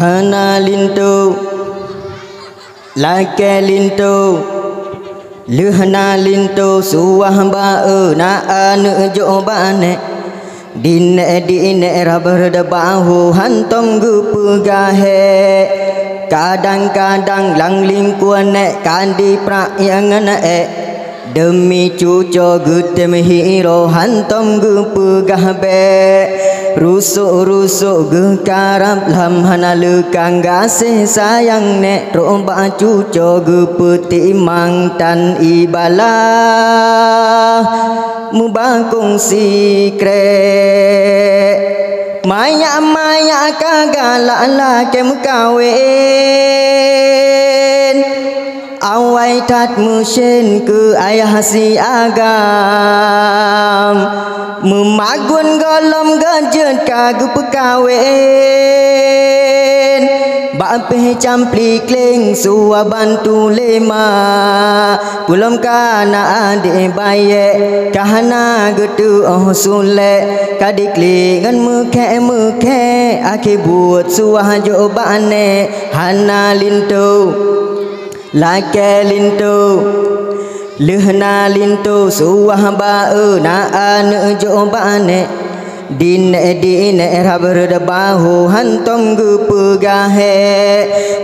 hana lintu lake lintu lehna lintu suah ba na anu jo bane dine rabar da bahu hantom gupu gahe kadang-kadang lang lingkuan kandi prayangan demi cuco gutem hiro hantom gupu gahbe rusuk gekarap lam hanalu kanggase sayang nek romba cuco gepeti mang tan ibalah mubakung sikre maya kagala la kem kawin awai tat musyen ke ayah si agam memagun golom gajet kagu pekawin bapeh campli kleng suwa bantu lema pulam kana ade baye kahana getu oh sule kadikli ngan mukhe akhi buat suwa jo bane hana lintu lake lintu lehna lintu suah ba na anu jo bane dine rabar da bahu hantom gupu gahe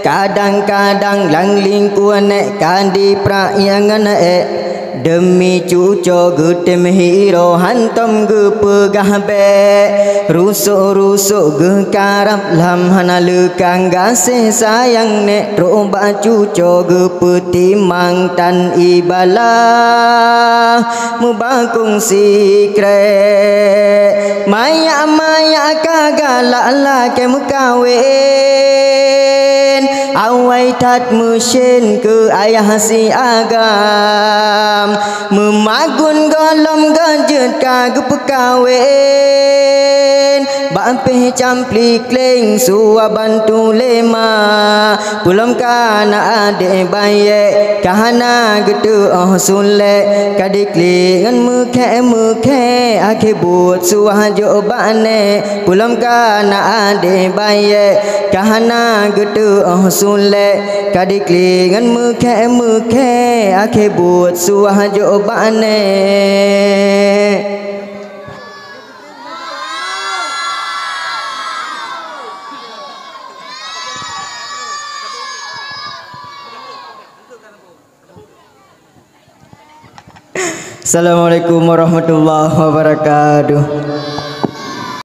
kadang-kadang lang lingkuan kandi prayangan demi cuco gutem hiro hantom gupu gahbe rusuk gekarap lam hanalu kanggase sayang nek romba cuco gepeti mang tan ibalah mubakung sikre maya kagala la kem kawin awai tat musyen ke ayah si agam memagun golom gajet kagu pekawin bapeh campli kleng suwa bantu lema pulam kana ade baye kahana getu oh sule kadikli ngan mukhe akhi buat suah jo bane pulam kana ade baye kahana getu oh sule kadikli ngan mukhe akhi buat suah jo bane. Assalamualaikum warahmatullahi wabarakatuh.